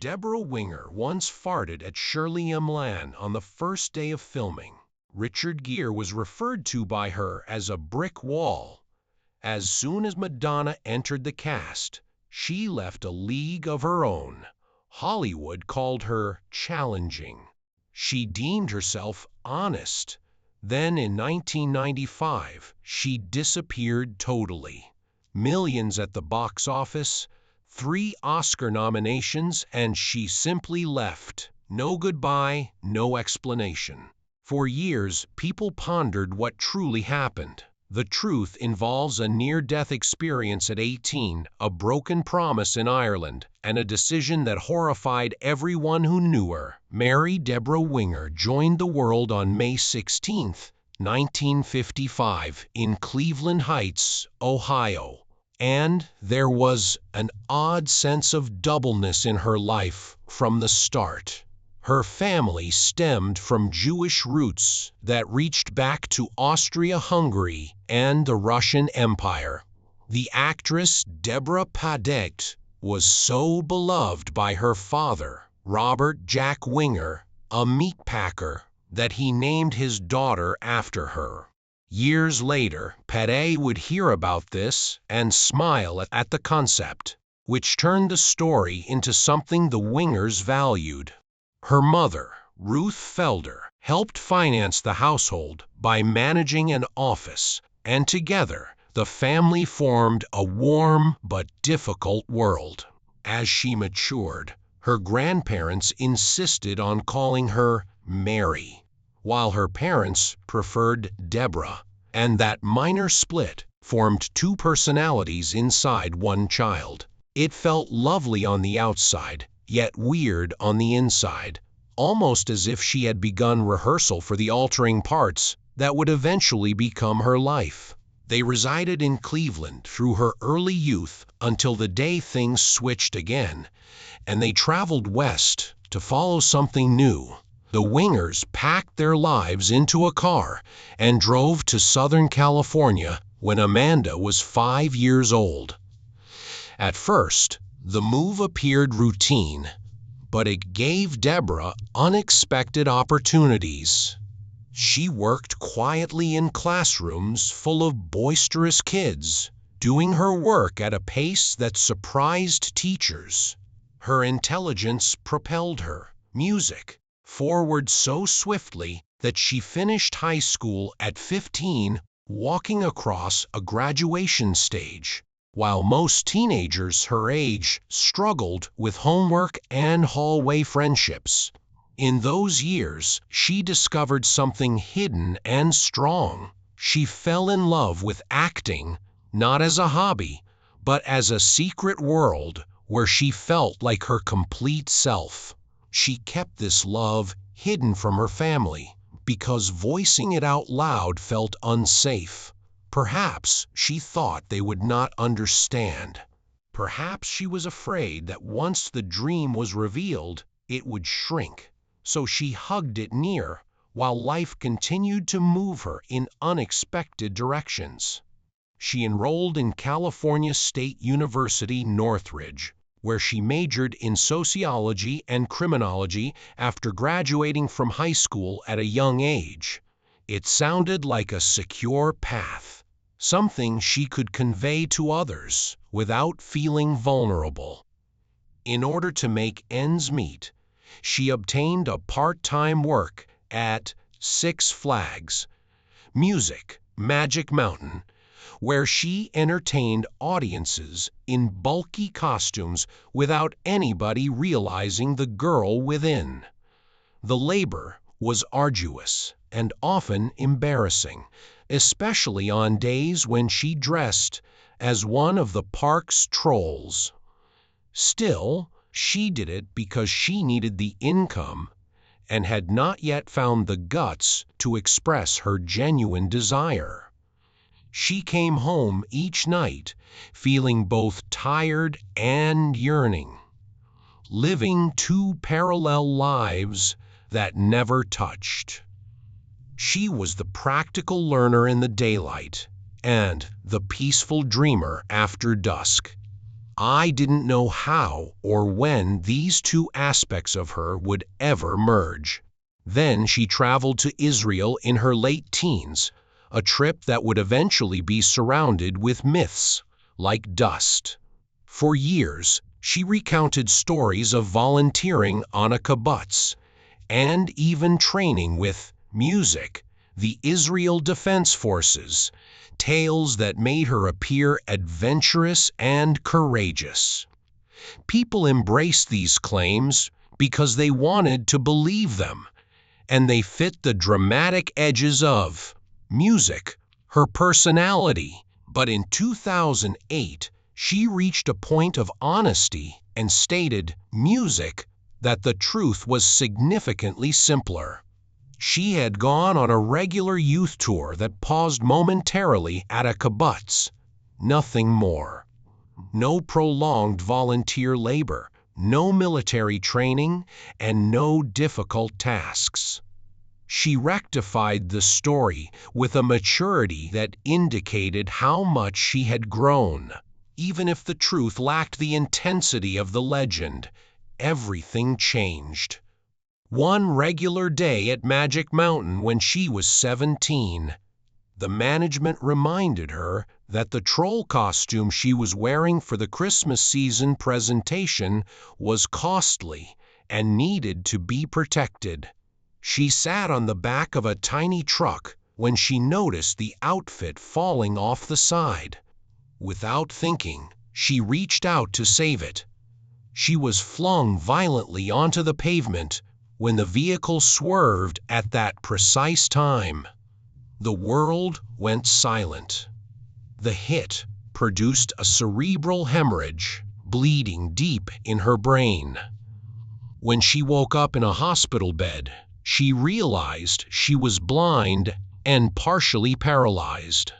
Debra Winger once farted at Shirley M. Lan on the first day of filming. Richard Gere was referred to by her as a brick wall. As soon as Madonna entered the cast, she left a league of her own. Hollywood called her challenging. She deemed herself honest. Then in 1995, she disappeared totally. Millions at the box office, 3 Oscar nominations, and she simply left. No goodbye, no explanation. For years, people pondered what truly happened. The truth involves a near-death experience at 18, a broken promise in Ireland, and a decision that horrified everyone who knew her. Mary Debra Winger joined the world on May 16, 1955, in Cleveland Heights, Ohio. And there was an odd sense of doubleness in her life from the start. Her family stemmed from Jewish roots that reached back to Austria-Hungary and the Russian Empire. The actress Debra was so beloved by her father, Robert Jack Winger, a meatpacker, that he named his daughter after her. Years later, Pade would hear about this and smile at the concept, which turned the story into something the Wingers valued. Her mother, Ruth Felder, helped finance the household by managing an office, and together, the family formed a warm but difficult world. As she matured, her grandparents insisted on calling her Mary, while her parents preferred Debra, and that minor split formed 2 personalities inside one child. It felt lovely on the outside, yet weird on the inside, almost as if she had begun rehearsal for the altering parts that would eventually become her life. They resided in Cleveland through her early youth until the day things switched again, and they traveled west to follow something new. The Wingers packed their lives into a car and drove to Southern California when Amanda was 5 years old. At first, the move appeared routine, but it gave Debra unexpected opportunities. She worked quietly in classrooms full of boisterous kids, doing her work at a pace that surprised teachers. Her intelligence propelled her music forward so swiftly that she finished high school at 15, walking across a graduation stage, while most teenagers her age struggled with homework and hallway friendships. In those years, she discovered something hidden and strong. She fell in love with acting, not as a hobby, but as a secret world where she felt like her complete self. She kept this love hidden from her family because voicing it out loud felt unsafe. Perhaps she thought they would not understand. Perhaps she was afraid that once the dream was revealed, it would shrink. So she hugged it near, while life continued to move her in unexpected directions. She enrolled in California State University, Northridge, where she majored in sociology and criminology after graduating from high school at a young age. It sounded like a secure path, something she could convey to others without feeling vulnerable. In order to make ends meet, she obtained a part-time work at Six Flags Magic Mountain, where she entertained audiences in bulky costumes without anybody realizing the girl within. The labor was arduous and often embarrassing, especially on days when she dressed as one of the park's trolls. Still, she did it because she needed the income and had not yet found the guts to express her genuine desire. She came home each night feeling both tired and yearning, living 2 parallel lives that never touched. She was the practical learner in the daylight and the peaceful dreamer after dusk. I didn't know how or when these two aspects of her would ever merge. Then she traveled to Israel in her late teens, a trip that would eventually be surrounded with myths like dust. For years, she recounted stories of volunteering on a kibbutz and even training with music, the Israel Defense Forces, tales that made her appear adventurous and courageous. People embraced these claims because they wanted to believe them, and they fit the dramatic edges of music, her personality. But in 2008, she reached a point of honesty and stated, music, that the truth was significantly simpler. She had gone on a regular youth tour that paused momentarily at a kibbutz. Nothing more. No prolonged volunteer labor, no military training, and no difficult tasks. She rectified the story with a maturity that indicated how much she had grown. Even if the truth lacked the intensity of the legend, everything changed. One regular day at Magic Mountain when she was 17, the management reminded her that the troll costume she was wearing for the Christmas season presentation was costly and needed to be protected. She sat on the back of a tiny truck when she noticed the outfit falling off the side. Without thinking, she reached out to save it. She was flung violently onto the pavement when the vehicle swerved at that precise time. The world went silent. The hit produced a cerebral hemorrhage, bleeding deep in her brain. When she woke up in a hospital bed, she realized she was blind and partially paralyzed.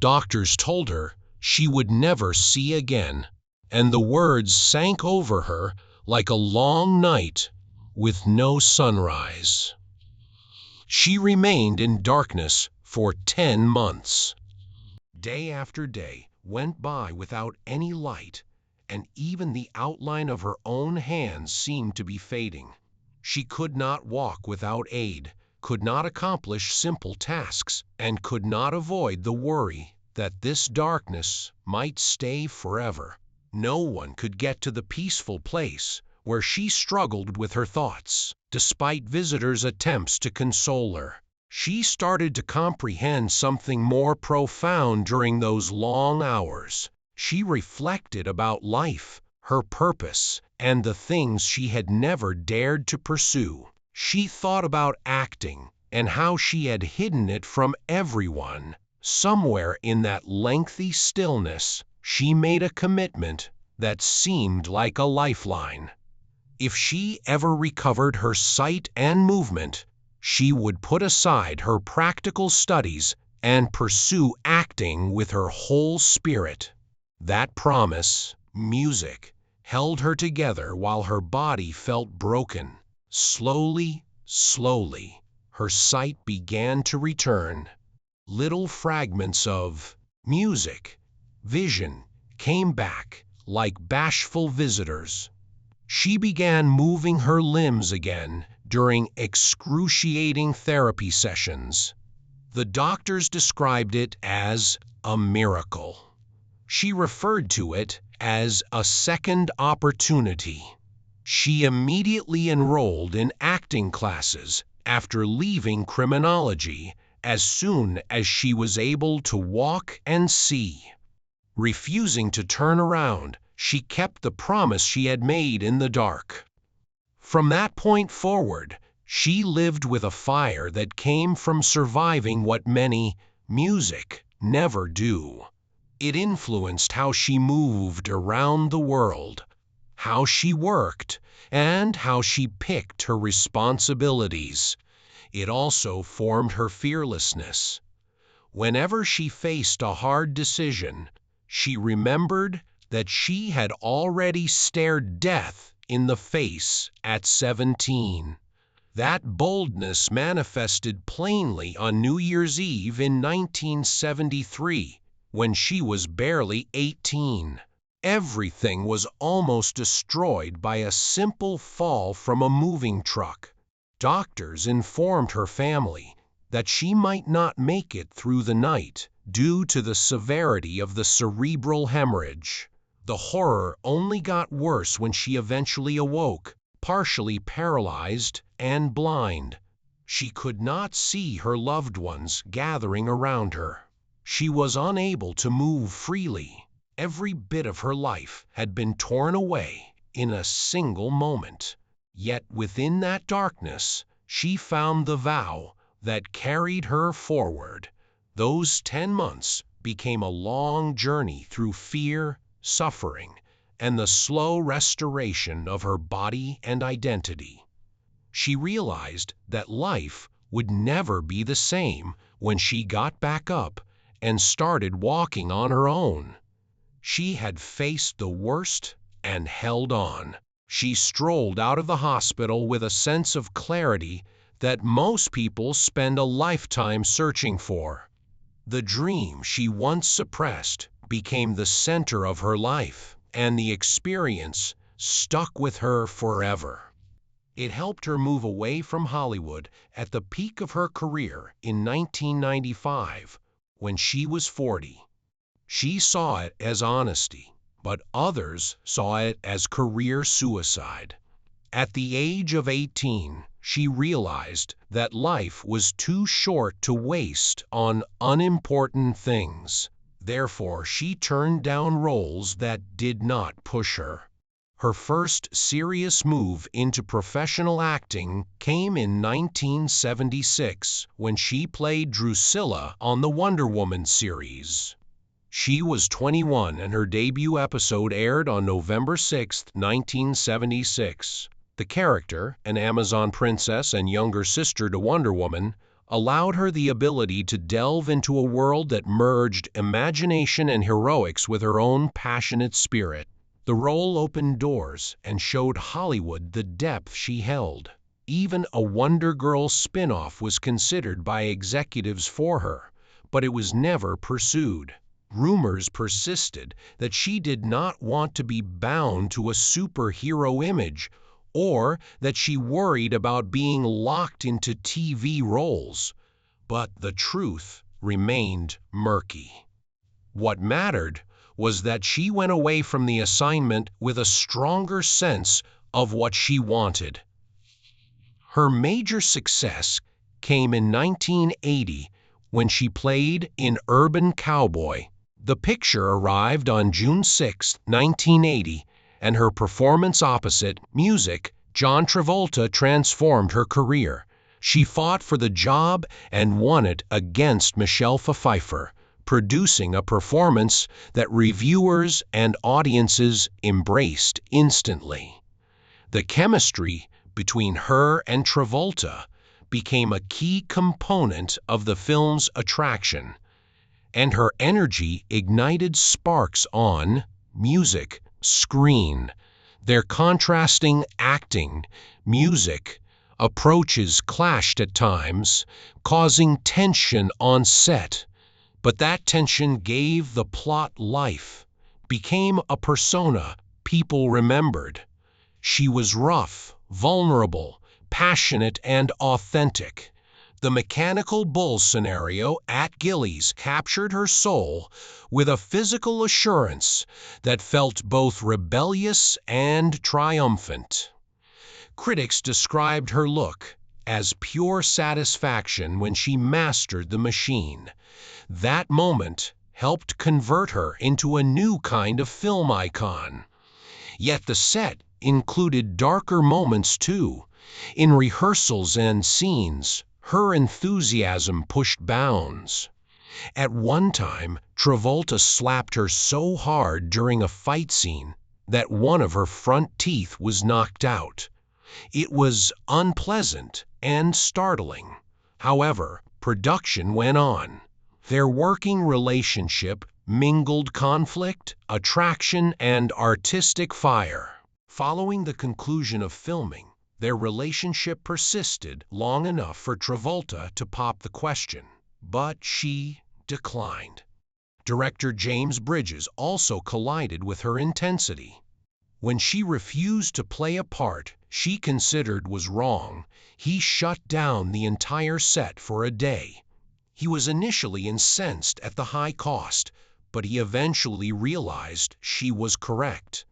Doctors told her she would never see again, and the words sank over her like a long night with no sunrise. She remained in darkness for 10 months. Day after day went by without any light, and even the outline of her own hands seemed to be fading. She could not walk without aid, could not accomplish simple tasks, and could not avoid the worry that this darkness might stay forever. No one could get to the peaceful place where she struggled with her thoughts, despite visitors' attempts to console her. She started to comprehend something more profound during those long hours. She reflected about life, her purpose, and the things she had never dared to pursue. She thought about acting and how she had hidden it from everyone. Somewhere in that lengthy stillness, she made a commitment that seemed like a lifeline. If she ever recovered her sight and movement, she would put aside her practical studies and pursue acting with her whole spirit. That promise, music, held her together while her body felt broken. Slowly, her sight began to return. Little fragments of music, vision, came back like bashful visitors. She began moving her limbs again during excruciating therapy sessions. The doctors described it as a miracle. She referred to it as a second opportunity. She immediately enrolled in acting classes after leaving criminology as soon as she was able to walk and see. Refusing to turn around, she kept the promise she had made in the dark. From that point forward, she lived with a fire that came from surviving what many, music, never do. It influenced how she moved around the world, how she worked, and how she picked her responsibilities. It also formed her fearlessness. Whenever she faced a hard decision, she remembered that she had already stared death in the face at 17. That boldness manifested plainly on New Year's Eve in 1973, when she was barely 18. Everything was almost destroyed by a simple fall from a moving truck. Doctors informed her family that she might not make it through the night due to the severity of the cerebral hemorrhage. The horror only got worse when she eventually awoke, partially paralyzed and blind. She could not see her loved ones gathering around her. She was unable to move freely. Every bit of her life had been torn away in a single moment. Yet within that darkness, she found the vow that carried her forward. Those 10 months became a long journey through fear, suffering, and the slow restoration of her body and identity. She realized that life would never be the same when she got back up and started walking on her own. She had faced the worst and held on. She strolled out of the hospital with a sense of clarity that most people spend a lifetime searching for. The dream she once suppressed became the center of her life, and the experience stuck with her forever. It helped her move away from Hollywood at the peak of her career in 1995, when she was 40. She saw it as honesty, but others saw it as career suicide. At the age of 18, she realized that life was too short to waste on unimportant things. Therefore, she turned down roles that did not push her. Her first serious move into professional acting came in 1976 when she played Drusilla on the Wonder Woman series. She was 21 and her debut episode aired on November 6, 1976. The character, an Amazon princess and younger sister to Wonder Woman, allowed her the ability to delve into a world that merged imagination and heroics with her own passionate spirit. The role opened doors and showed Hollywood the depth she held. Even a Wonder Girl spin-off was considered by executives for her, but it was never pursued. Rumors persisted that she did not want to be bound to a superhero image, or that she worried about being locked into TV roles. But the truth remained murky. What mattered was that she went away from the assignment with a stronger sense of what she wanted. Her major success came in 1980 when she played in Urban Cowboy. The picture arrived on June 6, 1980, and her performance opposite Music, John Travolta, transformed her career. She fought for the job and won it against Michelle Pfeiffer, producing a performance that reviewers and audiences embraced instantly. The chemistry between her and Travolta became a key component of the film's attraction, and her energy ignited sparks on Music screen. Their contrasting acting, music, approaches clashed at times, causing tension on set. But that tension gave the plot life, became a persona people remembered. She was rough, vulnerable, passionate, and authentic. The mechanical bull scenario at Gillies captured her soul with a physical assurance that felt both rebellious and triumphant. Critics described her look as pure satisfaction when she mastered the machine. That moment helped convert her into a new kind of film icon. Yet the set included darker moments too. In rehearsals and scenes, her enthusiasm pushed bounds. At one time, Travolta slapped her so hard during a fight scene that one of her front teeth was knocked out. It was unpleasant and startling. However, production went on. Their working relationship mingled conflict, attraction, and artistic fire. Following the conclusion of filming, their relationship persisted long enough for Travolta to pop the question, but she declined. Director James Bridges also collided with her intensity. When she refused to play a part she considered was wrong, he shut down the entire set for a day. He was initially incensed at the high cost, but he eventually realized she was correct.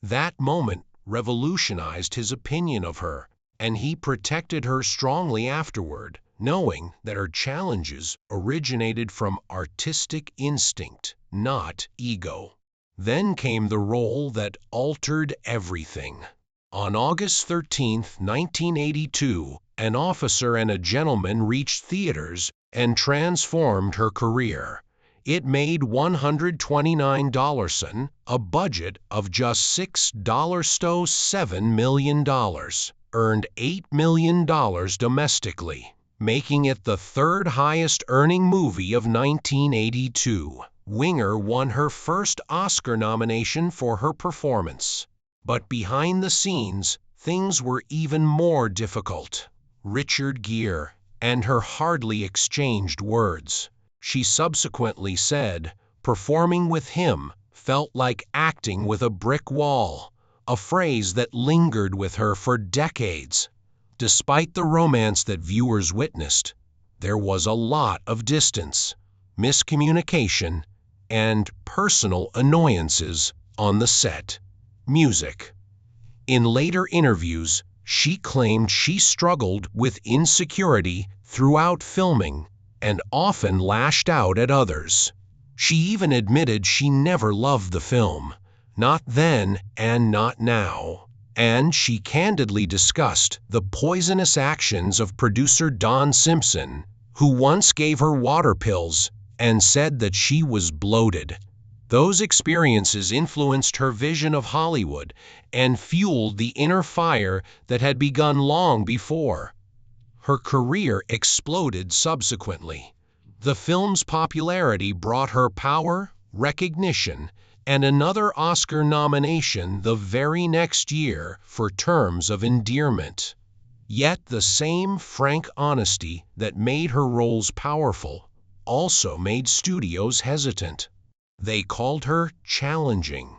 That moment revolutionized his opinion of her, and he protected her strongly afterward, knowing that her challenges originated from artistic instinct, not ego. Then came the role that altered everything. On August 13, 1982, An Officer and a Gentleman reached theaters and transformed her career. It made $129 on a budget of just $7 million, earned $8 million domestically, making it the third highest earning movie of 1982. Winger won her first Oscar nomination for her performance. But behind the scenes, things were even more difficult. Richard Gere and her hardly exchanged words. She subsequently said, "Performing with him felt like acting with a brick wall," a phrase that lingered with her for decades. Despite the romance that viewers witnessed, there was a lot of distance, miscommunication, and personal annoyances on the set. Music. In later interviews, she claimed she struggled with insecurity throughout filming and often lashed out at others. She even admitted she never loved the film, not then and not now. And she candidly discussed the poisonous actions of producer Don Simpson, who once gave her water pills and said that she was bloated. Those experiences influenced her vision of Hollywood and fueled the inner fire that had begun long before. Her career exploded subsequently. The film's popularity brought her power, recognition, and another Oscar nomination the very next year for Terms of Endearment. Yet the same frank honesty that made her roles powerful also made studios hesitant. They called her challenging.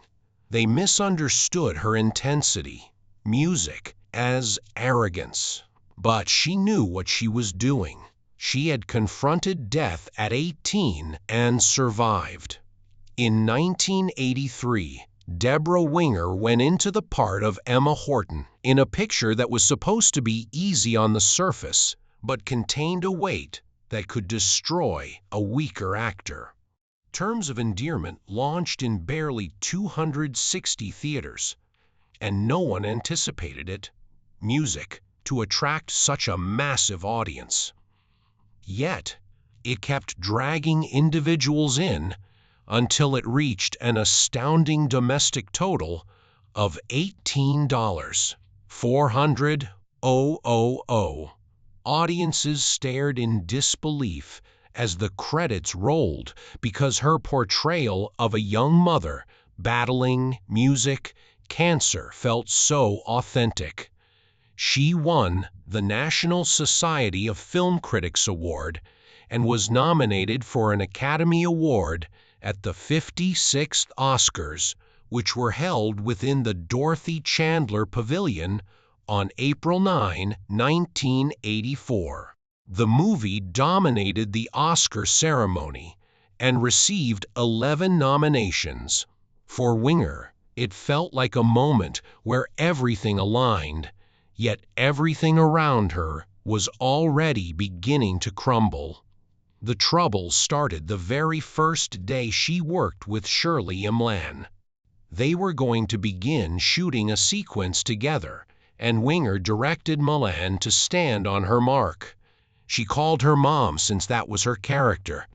They misunderstood her intensity, music, as arrogance. But she knew what she was doing. She had confronted death at 18 and survived. In 1983, Debra Winger went into the part of Emma Horton in a picture that was supposed to be easy on the surface, but contained a weight that could destroy a weaker actor. Terms of Endearment launched in barely 260 theaters, and no one anticipated it, music, to attract such a massive audience. Yet, it kept dragging individuals in until it reached an astounding domestic total of $18,400,000. Audiences stared in disbelief as the credits rolled because her portrayal of a young mother battling cancer felt so authentic. She won the National Society of Film Critics Award and was nominated for an Academy Award at the 56th Oscars, which were held within the Dorothy Chandler Pavilion on April 9, 1984. The movie dominated the Oscar ceremony and received 11 nominations. For Winger, it felt like a moment where everything aligned, yet everything around her was already beginning to crumble. The trouble started the very first day she worked with Shirley Imlan. They were going to begin shooting a sequence together, and Winger directed Imlan to stand on her mark. She called her mom since that was her character.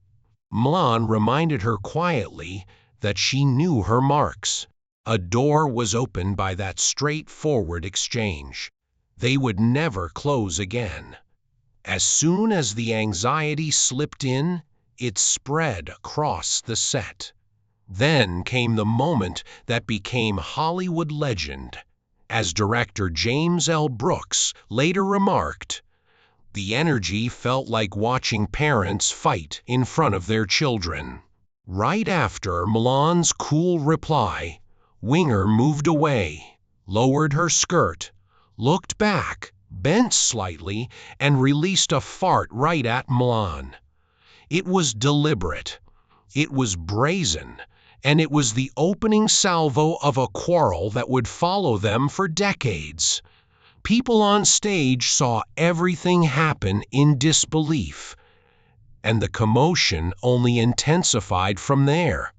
Imlan reminded her quietly that she knew her marks. A door was opened by that straightforward exchange. They would never close again. As soon as the anxiety slipped in, it spread across the set. Then came the moment that became Hollywood legend. As director James L. Brooks later remarked, "The energy felt like watching parents fight in front of their children." Right after Milan's cool reply, Winger moved away, lowered her skirt, looked back, bent slightly, and released a fart right at Milan. It was deliberate, it was brazen, and it was the opening salvo of a quarrel that would follow them for decades. People on stage saw everything happen in disbelief, and the commotion only intensified from there.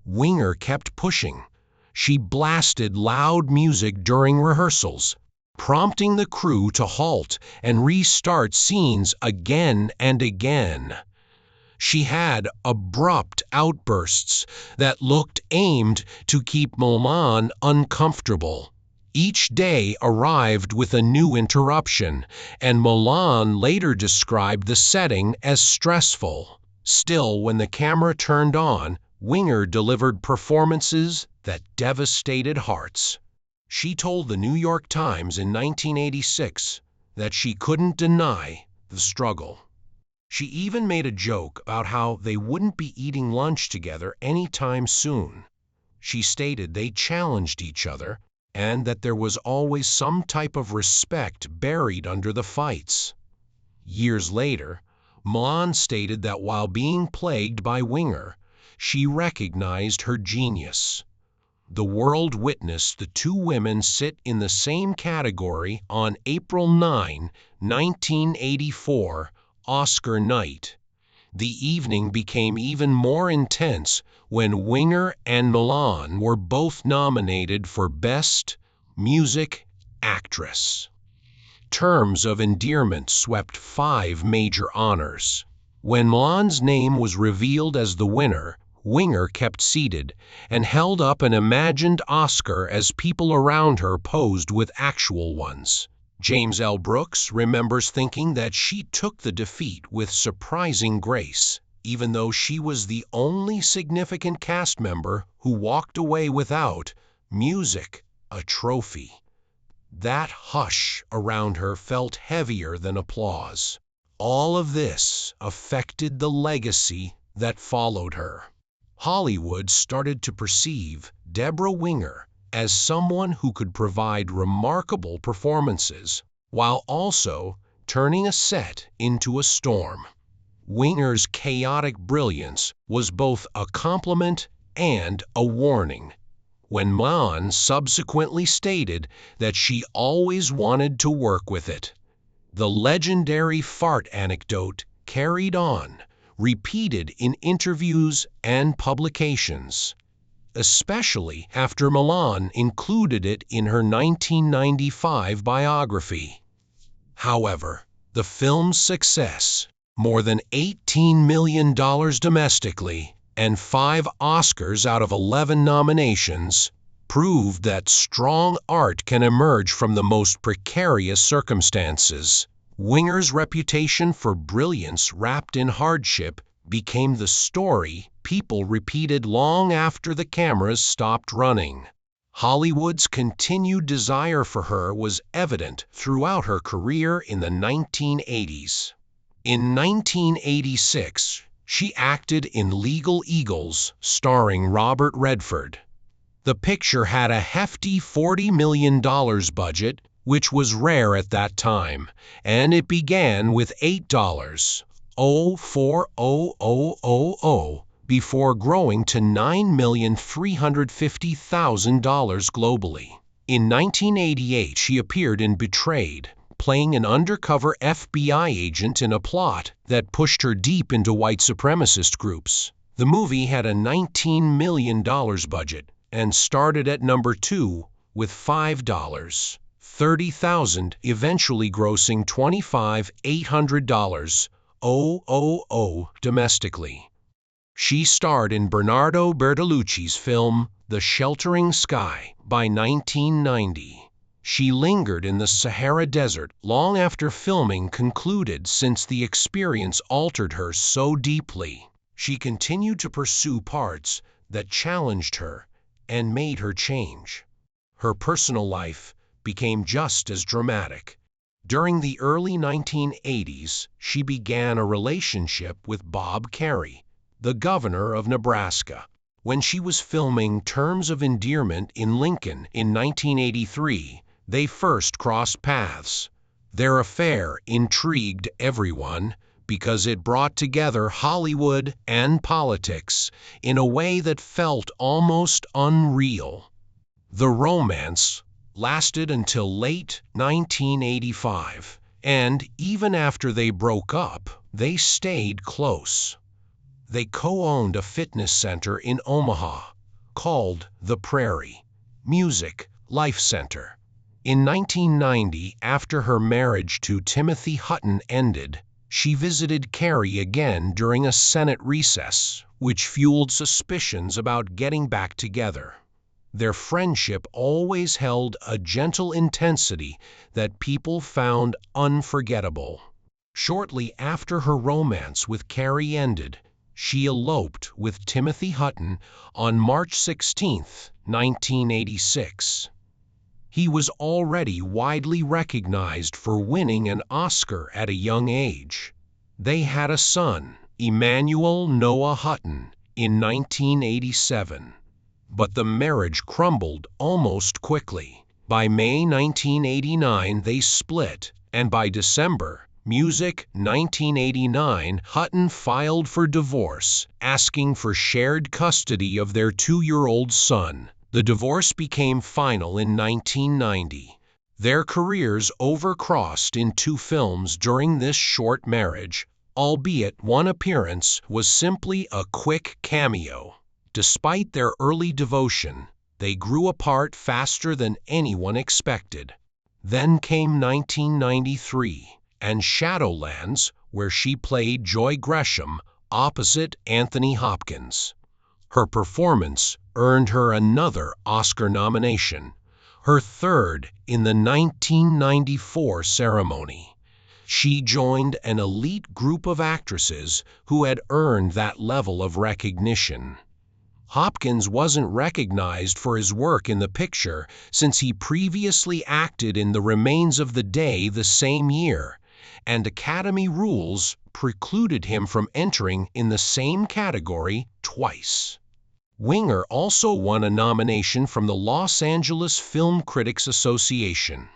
Winger kept pushing. She blasted loud music during rehearsals, prompting the crew to halt and restart scenes again and again. She had abrupt outbursts that looked aimed to keep Milan uncomfortable. Each day arrived with a new interruption, and Milan later described the setting as stressful. Still, when the camera turned on, Winger delivered performances that devastated hearts. She told the New York Times in 1986 that she couldn't deny the struggle. She even made a joke about how they wouldn't be eating lunch together anytime soon. She stated they challenged each other and that there was always some type of respect buried under the fights. Years later, Milan stated that while being plagued by Winger, she recognized her genius. The world witnessed the two women sit in the same category on April 9, 1984, Oscar night. The evening became even more intense when Winger and Milan were both nominated for Best Music Actress. Terms of endearment swept 5 major honors. When Milan's name was revealed as the winner, Winger kept seated and held up an imagined Oscar as people around her posed with actual ones. James L. Brooks remembers thinking that she took the defeat with surprising grace, even though she was the only significant cast member who walked away without music, a trophy. That hush around her felt heavier than applause. All of this affected the legacy that followed her. Hollywood started to perceive Debra Winger as someone who could provide remarkable performances while also turning a set into a storm. Winger's chaotic brilliance was both a compliment and a warning. When Milan subsequently stated that she always wanted to work with it, the legendary fart anecdote carried on, repeated in interviews and publications, especially after Milan included it in her 1995 biography. However, the film's success, more than $18 million domestically and 5 Oscars out of 11 nominations, proved that strong art can emerge from the most precarious circumstances. Winger's reputation for brilliance wrapped in hardship became the story people repeated long after the cameras stopped running. Hollywood's continued desire for her was evident throughout her career in the 1980s. In 1986, she acted in Legal Eagles, starring Robert Redford. The picture had a hefty $40 million budget, which was rare at that time, and it began with $8,040,000 before growing to $9,350,000 globally. In 1988, she appeared in Betrayed, playing an undercover FBI agent in a plot that pushed her deep into white supremacist groups. The movie had a $19 million budget and started at number 2 with $530,000, eventually grossing $25,800 domestically. She starred in Bernardo Bertolucci's film The Sheltering Sky by 1990. She lingered in the Sahara Desert long after filming concluded since the experience altered her so deeply. She continued to pursue parts that challenged her and made her change. Her personal life became just as dramatic. During the early 1980s, she began a relationship with Bob Carey, the governor of Nebraska. When she was filming Terms of Endearment in Lincoln in 1983, they first crossed paths. Their affair intrigued everyone because it brought together Hollywood and politics in a way that felt almost unreal. The romance lasted until late 1985, and even after they broke up, they stayed close. They co-owned a fitness center in Omaha called The Prairie Music Life Center. In 1990, after her marriage to Timothy Hutton ended, she visited Carrie again during a Senate recess, which fueled suspicions about getting back together. Their friendship always held a gentle intensity that people found unforgettable. Shortly after her romance with Carrie ended, she eloped with Timothy Hutton on March 16, 1986. He was already widely recognized for winning an Oscar at a young age. They had a son, Emmanuel Noah Hutton, in 1987. But the marriage crumbled almost quickly. By May 1989, they split, and by December, Music 1989, Hutton filed for divorce, asking for shared custody of their 2-year-old son. The divorce became final in 1990. Their careers overcrossed in 2 films during this short marriage, albeit one appearance was simply a quick cameo. Despite their early devotion, they grew apart faster than anyone expected. Then came 1993, and Shadowlands, where she played Joy Gresham opposite Anthony Hopkins. Her performance earned her another Oscar nomination, her 3rd in the 1994 ceremony. She joined an elite group of actresses who had earned that level of recognition. Hopkins wasn't recognized for his work in the picture since he previously acted in The Remains of the Day the same year, and Academy rules precluded him from entering in the same category twice. Winger also won a nomination from the Los Angeles Film Critics Association.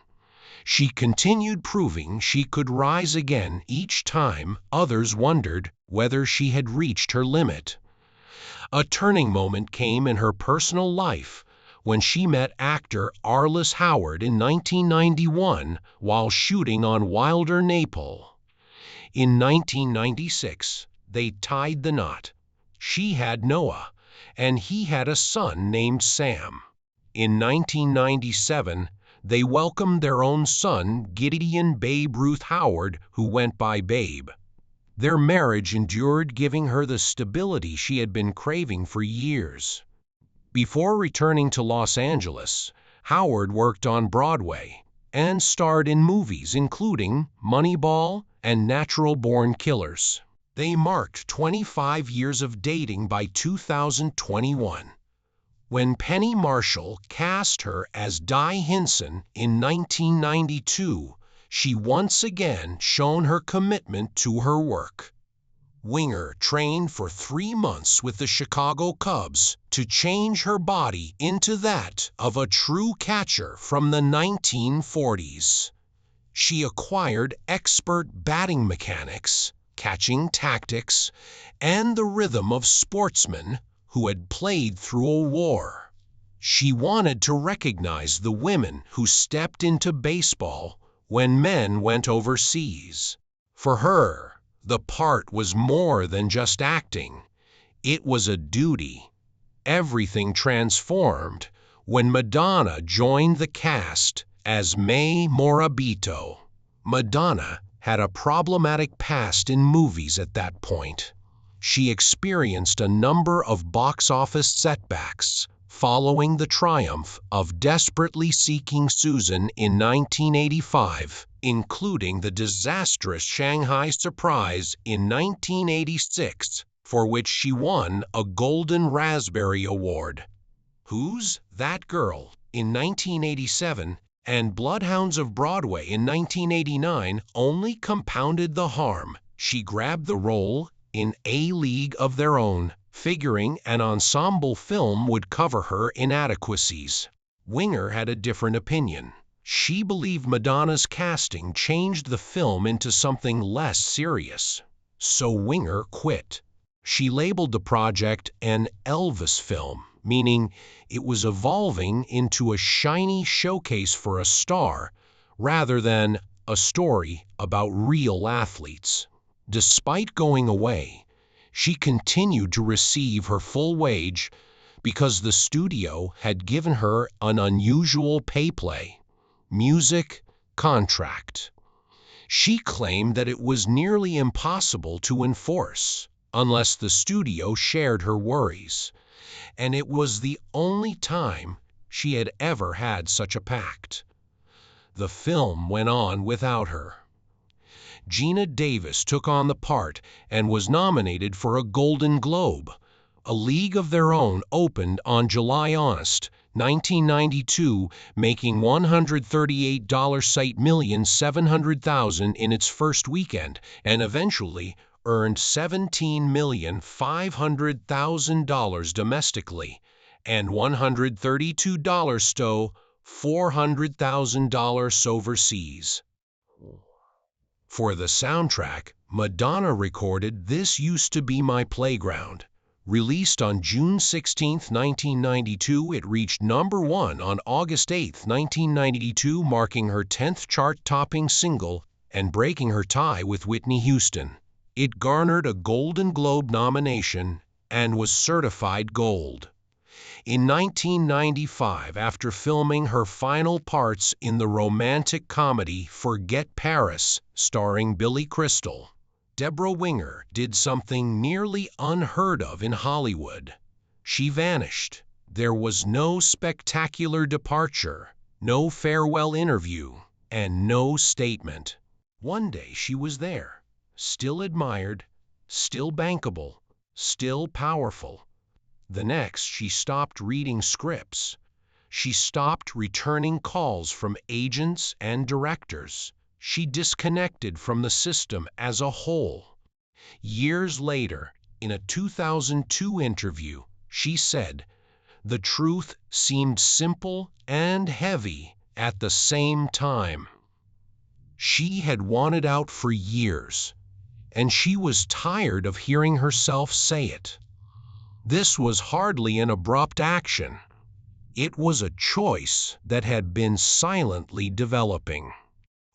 She continued proving she could rise again each time others wondered whether she had reached her limit. A turning moment came in her personal life when she met actor Arliss Howard in 1991 while shooting on Wilder Naples. In 1996, they tied the knot. She had Noah, and he had a son named Sam. In 1997, they welcomed their own son, Gideon Babe Ruth Howard, who went by Babe. Their marriage endured, giving her the stability she had been craving for years. Before returning to Los Angeles, Howard worked on Broadway and starred in movies including Moneyball and Natural Born Killers. They marked 25 years of dating by 2021. When Penny Marshall cast her as Di Hinson in 1992, she once again shown her commitment to her work. Winger trained for 3 months with the Chicago Cubs to change her body into that of a true catcher from the 1940s. She acquired expert batting mechanics, catching tactics, and the rhythm of sportsmen who had played through a war. She wanted to recognize the women who stepped into baseball when men went overseas. For her, the part was more than just acting. It was a duty. Everything transformed when Madonna joined the cast as May Morabito. Madonna had a problematic past in movies at that point. She experienced a number of box office setbacks following the triumph of Desperately Seeking Susan in 1985, including the disastrous Shanghai Surprise in 1986, for which she won a Golden Raspberry Award. Who's That Girl in 1987 and Bloodhounds of Broadway in 1989 only compounded the harm. She grabbed the role in A League of Their Own, figuring an ensemble film would cover her inadequacies. Winger had a different opinion. She believed Madonna's casting changed the film into something less serious. So Winger quit. She labeled the project an Elvis film, meaning it was evolving into a shiny showcase for a star rather than a story about real athletes. Despite going away, she continued to receive her full wage because the studio had given her an unusual pay-play music contract. She claimed that it was nearly impossible to enforce unless the studio shared her worries, and it was the only time she had ever had such a pact. The film went on without her. Gina Davis took on the part and was nominated for a Golden Globe. A League of Their Own opened on July 1992, making $138.7 million in its first weekend, and eventually earned $17,500,000 domestically and $132,400,000 overseas. For the soundtrack, Madonna recorded "This Used to Be My Playground." Released on June 16, 1992, it reached #1 on August 8, 1992, marking her 10th chart-topping single and breaking her tie with Whitney Houston. It garnered a Golden Globe nomination and was certified gold. In 1995, after filming her final parts in the romantic comedy Forget Paris, starring Billy Crystal, Debra Winger did something nearly unheard of in Hollywood. She vanished. There was no spectacular departure, no farewell interview, and no statement. One day she was there, still admired, still bankable, still powerful. The next, she stopped reading scripts. She stopped returning calls from agents and directors. She disconnected from the system as a whole. Years later, in a 2002 interview, she said, "The truth seemed simple and heavy at the same time." She had wanted out for years, and she was tired of hearing herself say it. This was hardly an abrupt action. It was a choice that had been silently developing.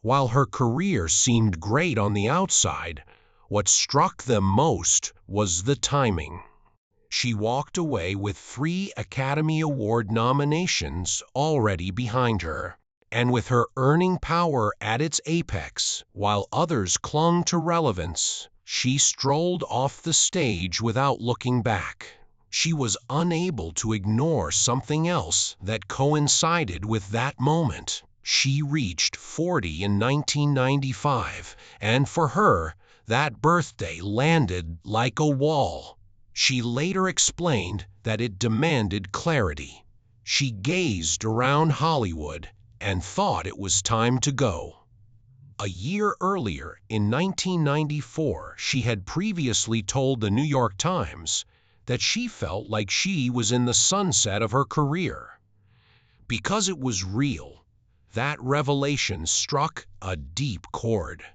While her career seemed great on the outside, what struck them most was the timing. She walked away with 3 Academy Award nominations already behind her, and with her earning power at its apex, while others clung to relevance, she strolled off the stage without looking back. She was unable to ignore something else that coincided with that moment. She reached 40 in 1995, and for her, that birthday landed like a wall. She later explained that it demanded clarity. She gazed around Hollywood and thought it was time to go. A year earlier, in 1994, she had previously told the New York Times that she felt like she was in the sunset of her career. Because it was real, that revelation struck a deep chord.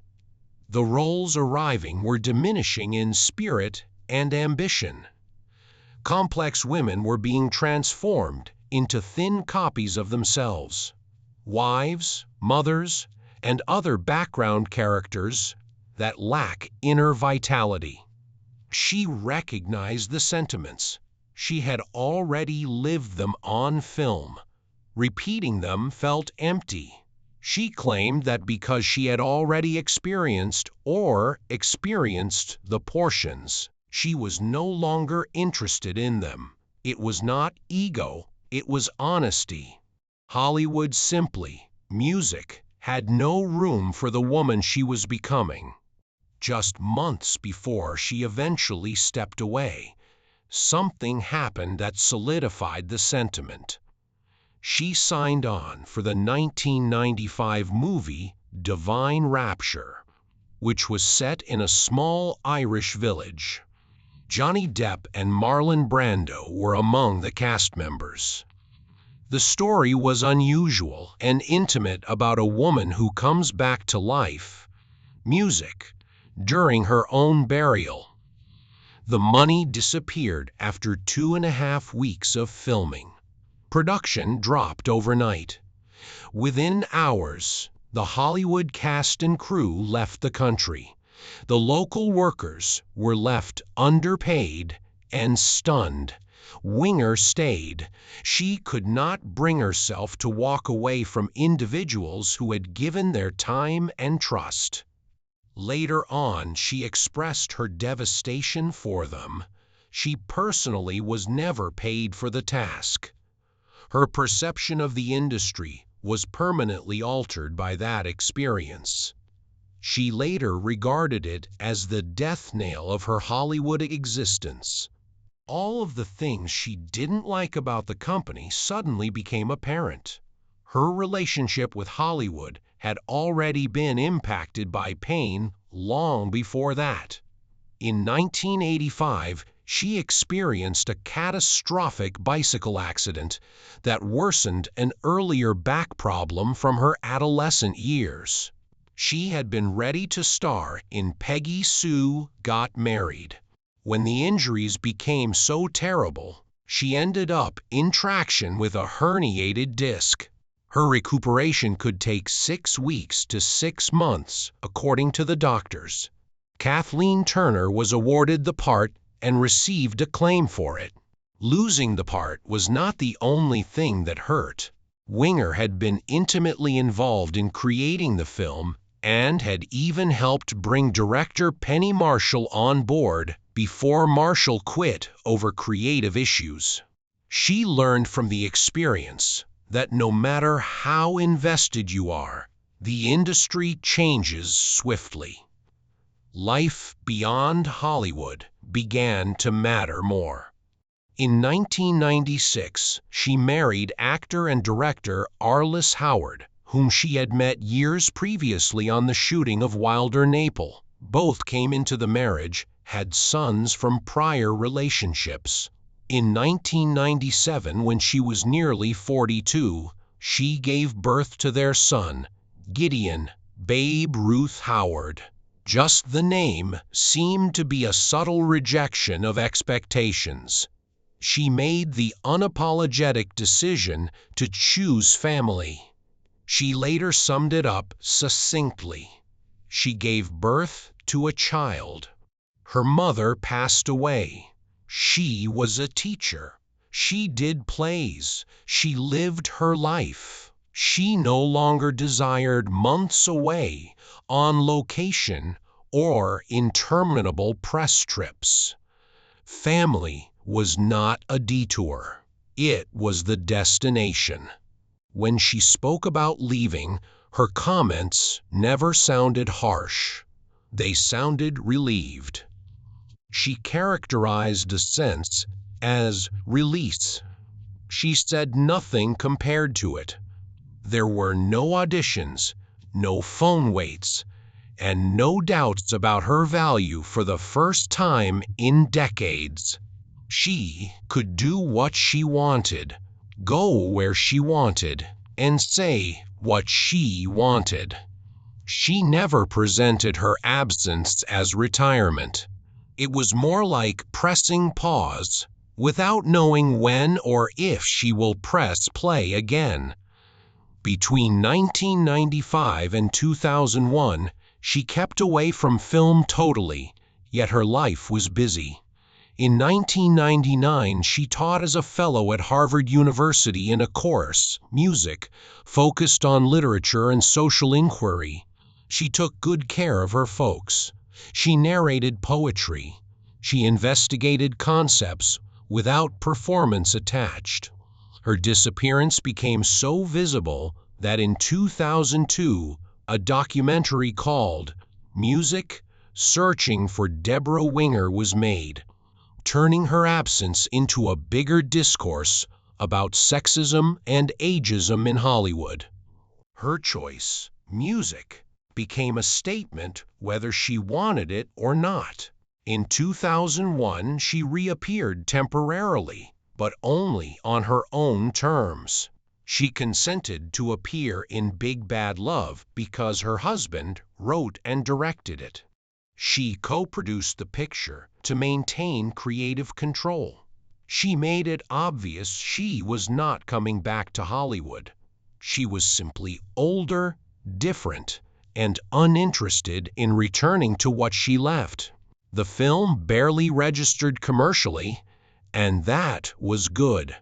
The roles arriving were diminishing in spirit and ambition. Complex women were being transformed into thin copies of themselves. Wives, mothers, and other background characters that lack inner vitality. She recognized the sentiments. She had already lived them on film. Repeating them felt empty. She claimed that because she had already experienced the portions, she was no longer interested in them. It was not ego, it was honesty. Hollywood music, had no room for the woman she was becoming. Just months before she eventually stepped away, something happened that solidified the sentiment. She signed on for the 1995 movie Divine Rapture. which was set in a small Irish village. Johnny Depp and Marlon Brando were among the cast members. The story was unusual and intimate about a woman who comes back to life, music, during her own burial. The money disappeared after 2.5 weeks of filming. Production dropped overnight. Within hours, the Hollywood cast and crew left the country. The local workers were left underpaid and stunned. Winger stayed. She could not bring herself to walk away from individuals who had given their time and trust. Later on, she expressed her devastation for them. She personally was never paid for the task. Her perception of the industry was permanently altered by that experience. She later regarded it as the death knell of her Hollywood existence. All of the things she didn't like about the company suddenly became apparent. Her relationship with Hollywood had already been impacted by pain long before that. In 1985, she experienced a catastrophic bicycle accident that worsened an earlier back problem from her adolescent years. She had been ready to star in Peggy Sue Got Married. When the injuries became so terrible, she ended up in traction with a herniated disc. Her recuperation could take 6 weeks to 6 months, according to the doctors. Kathleen Turner was awarded the part and received acclaim for it. Losing the part was not the only thing that hurt. Winger had been intimately involved in creating the film and had even helped bring director Penny Marshall on board before Marshall quit over creative issues. She learned from the experience that no matter how invested you are, the industry changes swiftly. Life beyond Hollywood began to matter more. In 1996, she married actor and director Arliss Howard, whom she had met years previously on the shooting of Wilder Naples. Both came into the marriage, had sons from prior relationships. In 1997, when she was nearly 42, she gave birth to their son, Gideon Babe Ruth Howard. Just the name seemed to be a subtle rejection of expectations. She made the unapologetic decision to choose family. She later summed it up succinctly. She gave birth to a child. Her mother passed away. She was a teacher. She did plays. She lived her life. She no longer desired months away, on location, or interminable press trips. Family was not a detour. It was the destination. When she spoke about leaving, her comments never sounded harsh. They sounded relieved. She characterized the sense as release. She said nothing compared to it. There were no auditions, no phone waits, and no doubts about her value for the first time in decades. She could do what she wanted, go where she wanted, and say what she wanted. She never presented her absence as retirement. It was more like pressing pause, without knowing when or if she will press play again. Between 1995 and 2001, she kept away from film totally, yet her life was busy. In 1999, she taught as a fellow at Harvard University in a course, music, focused on literature and social inquiry. She took good care of her folks. She narrated poetry. She investigated concepts without performance attached. Her disappearance became so visible that in 2002, a documentary called Music, Searching for Debra Winger was made, turning her absence into a bigger discourse about sexism and ageism in Hollywood. Her choice, music, became a statement whether she wanted it or not. In 2001, she reappeared temporarily, but only on her own terms. She consented to appear in Big Bad Love because her husband wrote and directed it. She co-produced the picture to maintain creative control. She made it obvious she was not coming back to Hollywood. She was simply older, different, and uninterested in returning to what she left. The film barely registered commercially, and that was good.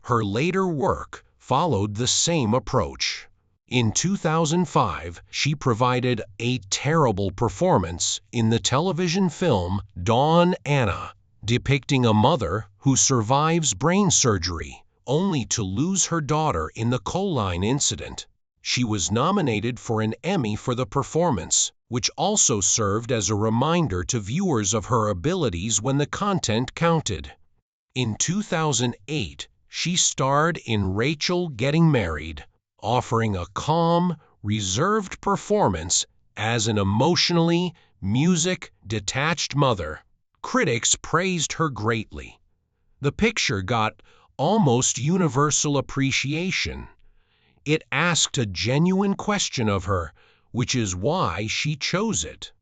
Her later work followed the same approach. In 2005, she provided a terrible performance in the television film Dawn Anna, depicting a mother who survives brain surgery only to lose her daughter in the coal line incident. She was nominated for an Emmy for the performance, which also served as a reminder to viewers of her abilities when the content counted. In 2008, she starred in Rachel Getting Married, offering a calm, reserved performance as an emotionally music-detached mother. Critics praised her greatly. The picture got almost universal appreciation. It asked a genuine question of her, which is why she chose it.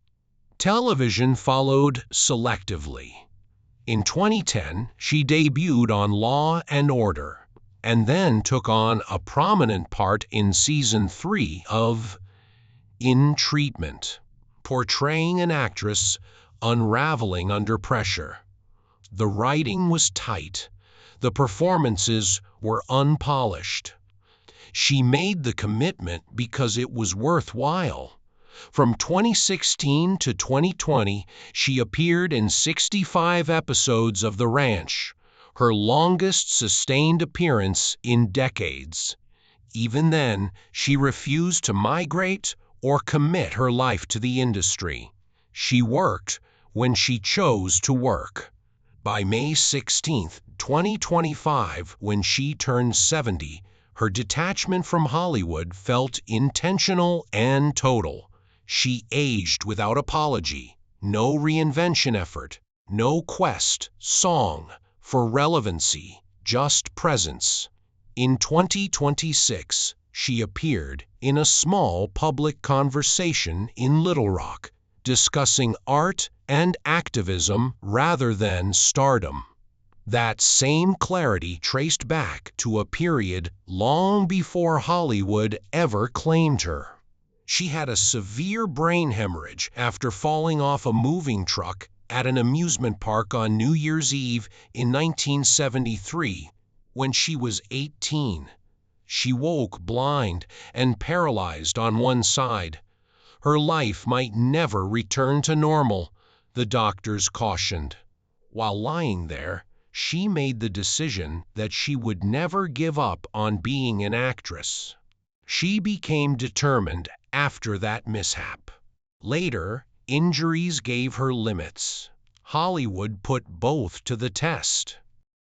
Television followed selectively. In 2010, she debuted on Law and Order, and then took on a prominent part in Season 3 of In Treatment, portraying an actress unraveling under pressure. The writing was tight. The performances were unpolished. She made the commitment because it was worthwhile. From 2016 to 2020, she appeared in 65 episodes of The Ranch, her longest sustained appearance in decades. Even then, she refused to migrate or commit her life to the industry. She worked when she chose to work. By May 16, 2025, when she turned 70, her detachment from Hollywood felt intentional and total. She aged without apology, no reinvention effort, no quest, song, for relevancy, just presence. In 2026, she appeared in a small public conversation in Little Rock, discussing art and activism rather than stardom. That same clarity traced back to a period long before Hollywood ever claimed her. She had a severe brain hemorrhage after falling off a moving truck at an amusement park on New Year's Eve in 1973, when she was 18. She woke blind and paralyzed on one side. Her life might never return to normal, the doctors cautioned. While lying there, she made the decision that she would never give up on being an actress. She became determined after that mishap. Later, injuries gave her limits. Hollywood put both to the test.